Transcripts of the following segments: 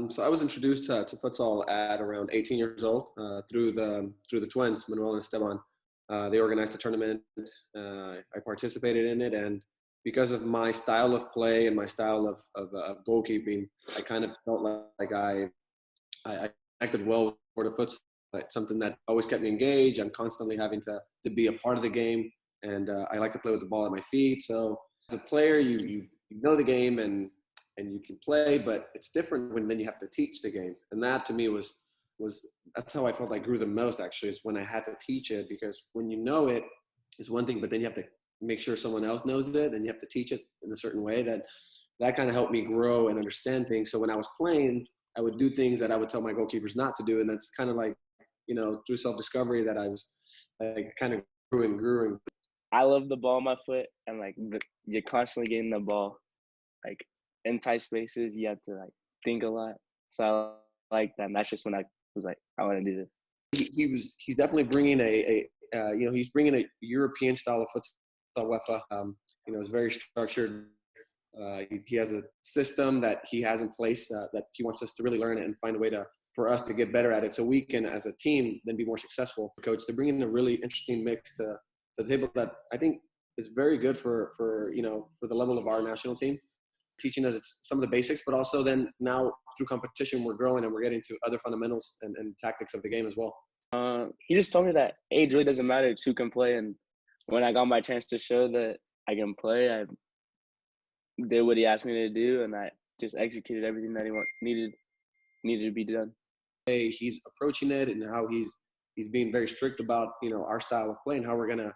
So I was introduced to futsal at around 18 years old through the twins, Manuel and Esteban. They organized a tournament. I participated in it, and because of my style of play and my style of goalkeeping, I kind of felt like I connected well with the futsal. It's something that always kept me engaged. I'm constantly having to be a part of the game, and I like to play with the ball at my feet. So as a player, you know the game and you can play, but it's different when then you have to teach the game. And that to me was that's how I felt I grew the most, actually, is when I had to teach it, because when you know it is one thing, but then you have to make sure someone else knows it and you have to teach it in a certain way. That kind of helped me grow and understand things. So when I was playing, I would do things that I would tell my goalkeepers not to do. And that's kind of like, through self-discovery that I kind of grew and grew. I love the ball on my foot, and you're constantly getting the ball like in tight spaces. You have to think a lot. So I like that. And that's just when I was like, I want to do this. He's definitely bringing he's bringing a European style of futsal UEFA. It's very structured. He has a system that he has in place that he wants us to really learn it and find a way for us to get better at it, so we can, as a team, then be more successful. Coach, they're bringing a really interesting mix to the table that I think is very good for the level of our national team, teaching us some of the basics, but also then now through competition, we're growing and we're getting to other fundamentals and tactics of the game as well. He just told me that age really doesn't matter. It's who can play. And when I got my chance to show that I can play, I did what he asked me to do, and I just executed everything that he needed to be done. He's approaching it and how he's being very strict about our style of play and how we're gonna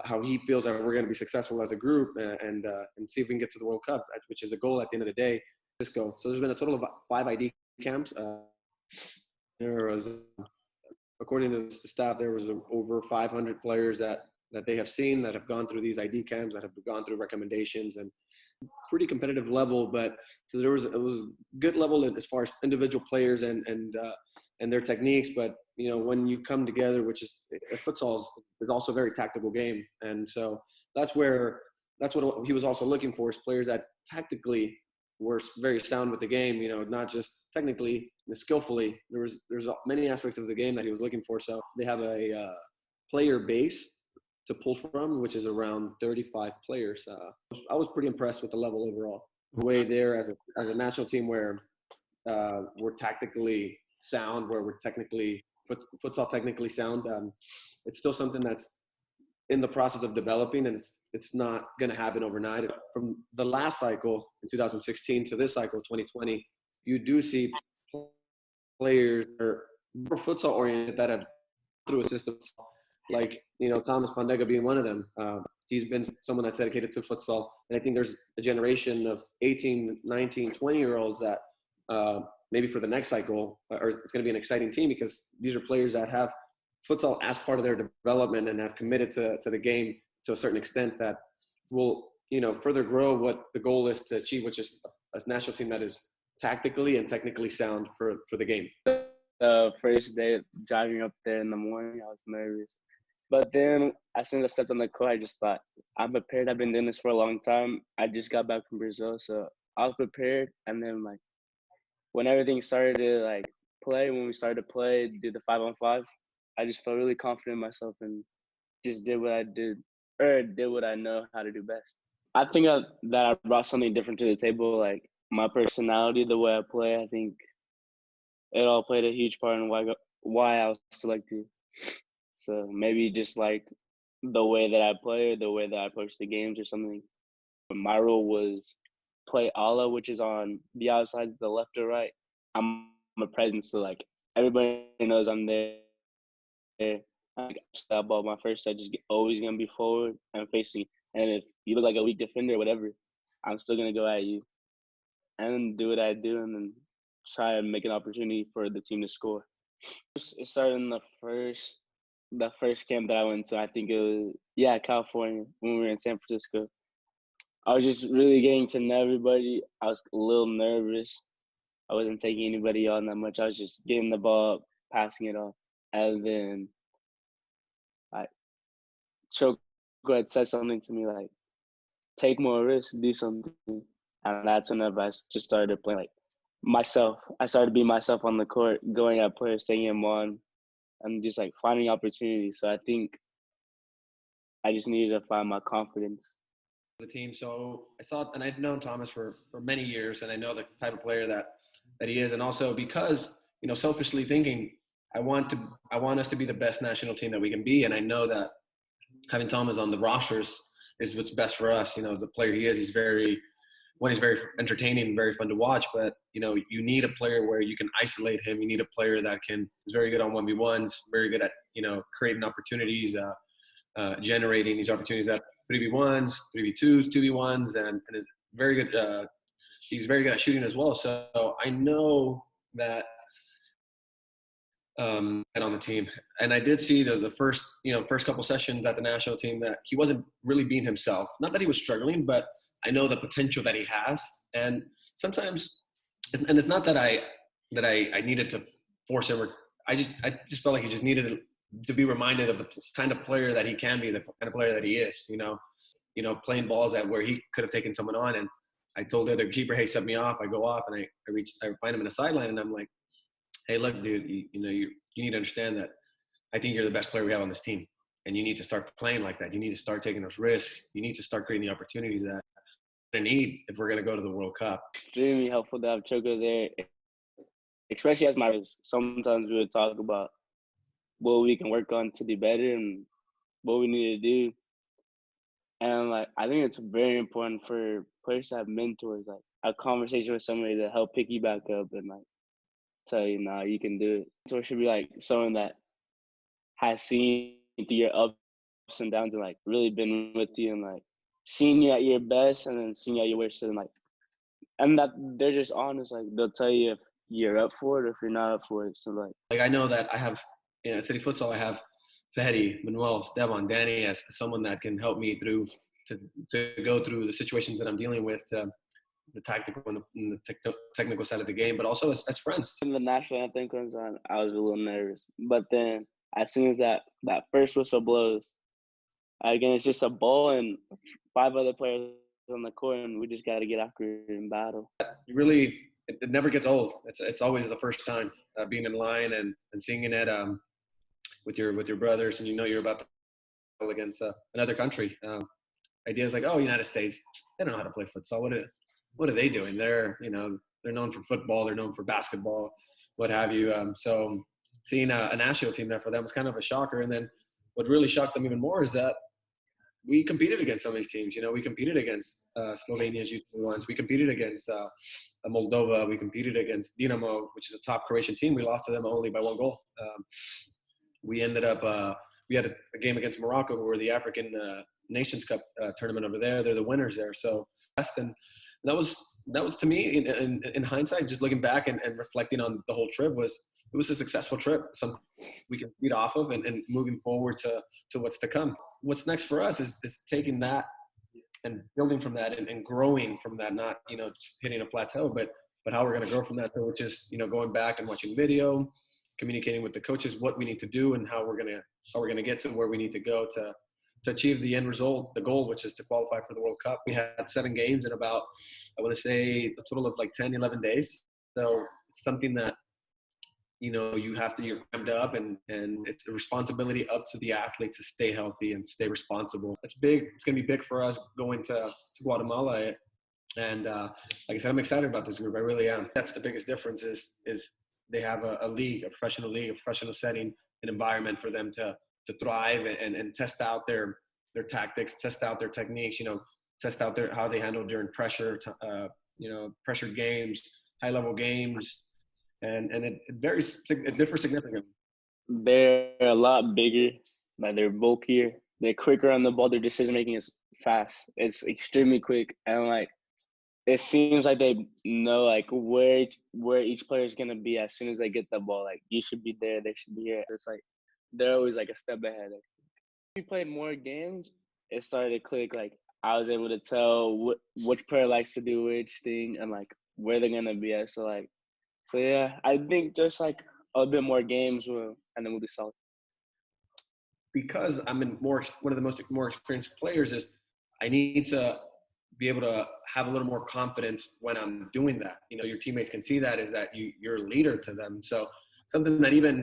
how he feels that we're gonna be successful as a group and see if we can get to the World Cup, which is a goal at the end of the day. So there's been a total of 5 ID camps. There was, according to the staff, there was over 500 players that they have seen that have gone through these ID camps, that have gone through recommendations, and pretty competitive level. But so it was good level as far as individual players and their techniques. But when you come together, which is futsal is also a very tactical game, and so that's what he was also looking for, is players that tactically were very sound with the game. Not just technically, skillfully. There's many aspects of the game that he was looking for. So they have a player base to pull from, which is around 35 players. I was pretty impressed with the level overall. The way there as a national team where we're tactically sound, where we're futsal technically sound. It's still something that's in the process of developing, and it's not going to happen overnight. From the last cycle in 2016 to this cycle 2020, you do see players that are more futsal oriented that have through a system, like Tomas Pondeca being one of them. He's been someone that's dedicated to futsal, and I think there's a generation of 18, 19, 20-year-olds that maybe for the next cycle, or it's going to be an exciting team, because these are players that have futsal as part of their development and have committed to the game to a certain extent that will further grow what the goal is to achieve, which is a national team that is tactically and technically sound for the game. The first day driving up there in the morning, I was nervous. But then as soon as I stepped on the court, I just thought, I'm prepared. I've been doing this for a long time. I just got back from Brazil, so I was prepared. And then when everything started to play, when we started to play, do the 5-on-5, I just felt really confident in myself and just did what I did what I know how to do best. I think that I brought something different to the table, like my personality, the way I play. I think it all played a huge part in why I was selected. So maybe just the way that I play, or the way that I approach the games or something. My role was play ala, which is on the outside, the left or right. I'm a presence, so everybody knows I'm there. I that ball, my first touch is always gonna be forward and facing. And if you look like a weak defender or whatever, I'm still gonna go at you and do what I do, and then try and make an opportunity for the team to score. It started in the first camp that I went to. I think it was California, when we were in San Francisco. I was just really getting to know everybody. I was a little nervous. I wasn't taking anybody on that much. I was just getting the ball, passing it off. And then Choco had said something to me take more risks, do something. And that's whenever I just started playing myself. I started to be myself on the court, going at players, taking them on, and just like finding opportunities. So I think I just needed to find my confidence. The team. So I saw, and I've known Thomas for many years, and I know the type of player that he is, and also because selfishly thinking, I want us to be the best national team that we can be, and I know that having Thomas on the rosters is what's best for us. The player he is, he's very entertaining, very fun to watch, but you need a player where you can isolate him. You need a player that is very good on 1v1s, very good at creating opportunities, generating these opportunities at 3v1s, 3v2s, 2v1s, and is very good. He's very good at shooting as well. So I know that and on the team, and I did see the first couple sessions at the national team that he wasn't really being himself. Not that he was struggling, but I know the potential that he has. And sometimes, and it's not that I needed to force him, or I just felt like he just needed to be reminded of the kind of player that he can be, the kind of player that he is. Playing balls at where he could have taken someone on. And I told the other keeper, "Hey, set me off." I go off, and I find him in a sideline, and I'm like, "Hey, look, dude, you need to understand that I think you're the best player we have on this team, and you need to start playing like that. You need to start taking those risks. You need to start creating the opportunities that we're going to need if we're going to go to the World Cup." Extremely helpful to have Choco there, especially as sometimes we would talk about what we can work on to do better and what we need to do. And I think it's very important for players to have mentors, like a conversation with somebody to help pick you back up and tell you, "Nah, you can do it." So it should be someone that has seen through your ups and downs and really been with you and seeing you at your best and then seeing you at your worst and that they're just honest. They'll tell you if you're up for it or if you're not up for it. So I know that I have at City Futsal, I have Fehdi, Manuel, Esteban, Danny as someone that can help me through to go through the situations that I'm dealing with, the tactical and the technical side of the game, but also as friends. When the national anthem comes on, I was a little nervous, but then as soon as that first whistle blows, again, it's just a ball and 5 other players on the court, and we just got to get after it in battle. It never gets old. It's always the first time being in line and singing it with your brothers, and you're about to go against another country. Ideas like, oh, United States, they don't know how to play futsal. What are they doing? They're known for football, they're known for basketball, what have you. So seeing a national team there for them was kind of a shocker. And then what really shocked them even more is that we competed against some of these teams. We competed against Slovenia's U21s. We competed against Moldova. We competed against Dinamo, which is a top Croatian team. We lost to them only by 1 goal. We ended up we had a game against Morocco, who were the African Nations Cup tournament over there. They're the winners there. So, and that was to me in hindsight, just looking back and reflecting on the whole trip, it was a successful trip. Something we can feed off of and moving forward to what's to come. What's next for us is taking that and building from that and growing from that, not just hitting a plateau, but how we're going to grow from that, which is going back and watching video, communicating with the coaches what we need to do and how we're going to get to where we need to go to achieve the end result, the goal, which is to qualify for the World Cup. We had 7 games in about, I want to say, a total of 10, 11 days. So it's something that, you're crammed up and it's a responsibility up to the athlete to stay healthy and stay responsible. It's big. It's going to be big for us going to Guatemala. And like I said, I'm excited about this group. I really am. That's the biggest difference is they have a league, a professional setting, an environment for them to thrive and test out their tactics, test out their techniques, test out how they handle during pressure, pressured games, high level games. And it differs significantly. They're a lot bigger, they're bulkier, they're quicker on the ball. Their decision making is fast. It's extremely quick, and it seems like they know where each player is gonna be as soon as they get the ball. You should be there, they should be here. It's they're always a step ahead. We played more games. It started to click. I was able to tell which player likes to do which thing and where they're gonna be at. So yeah, I think just a bit more games and then we'll be solid. Because I'm one of the more experienced players, is I need to be able to have a little more confidence when I'm doing that. Your teammates can see that, is that you're a leader to them. So something that even,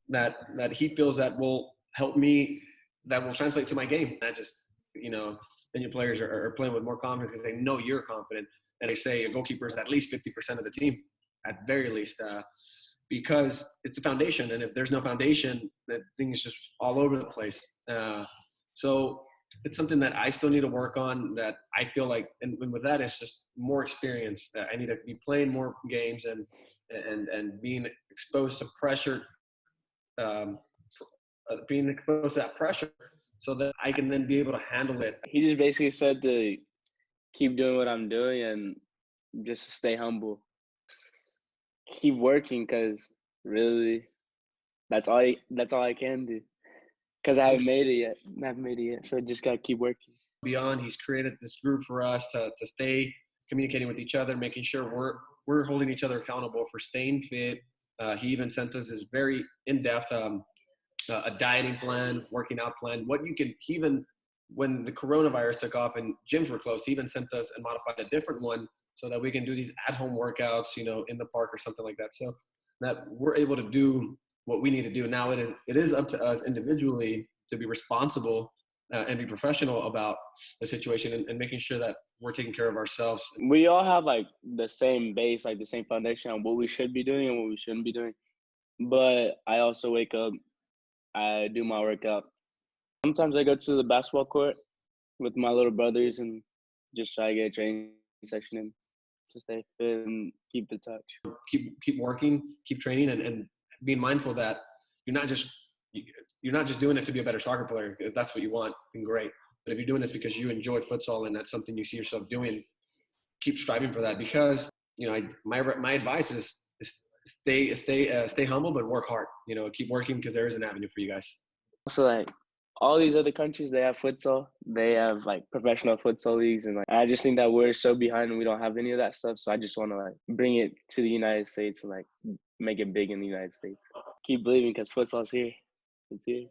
that he feels that will help me, that will translate to my game. That just, then your players are playing with more confidence because they know you're confident. And they say a goalkeeper is at least 50% of the team, at very least, because it's a foundation. And if there's no foundation, that thing is just all over the place. So it's something that I still need to work on, that I feel like, and with that, it's just more experience. I need to be playing more games and being exposed to pressure, being exposed to that pressure, so that I can then be able to handle it. He just basically said to keep doing what I'm doing and just stay humble. Keep working, because really, that's all I can do. Because I haven't made it yet. So I just got to keep working. Beyond, he's created this group for us to stay communicating with each other, making sure we're holding each other accountable for staying fit. He even sent us this very in-depth a dieting plan, working out plan. Even when the coronavirus took off and gyms were closed, he even sent us and modified a different one so that we can do these at-home workouts, in the park or something like that. So that we're able to do what we need to do. Now it is up to us individually to be responsible and be professional about the situation and making sure that we're taking care of ourselves. We all have like the same base, like the same foundation on what we should be doing and what we shouldn't be doing. But I also wake up, I do my workout. Sometimes I go to the basketball court with my little brothers and just try to get a training session in to stay fit and keep the touch. Keep working, keep training, and being mindful that you're not just doing it to be a better soccer player. If that's what you want, then great. But if you're doing this because you enjoy futsal and that's something you see yourself doing, keep striving for that. Because my advice is stay humble, but work hard. Keep working, because there is an avenue for you guys. So like all these other countries, they have futsal. They have like professional futsal leagues, and I just think that we're so behind and we don't have any of that stuff. So I just want to like bring it to the United States and like make it big in the United States. Keep believing, because futsal's here. It's here.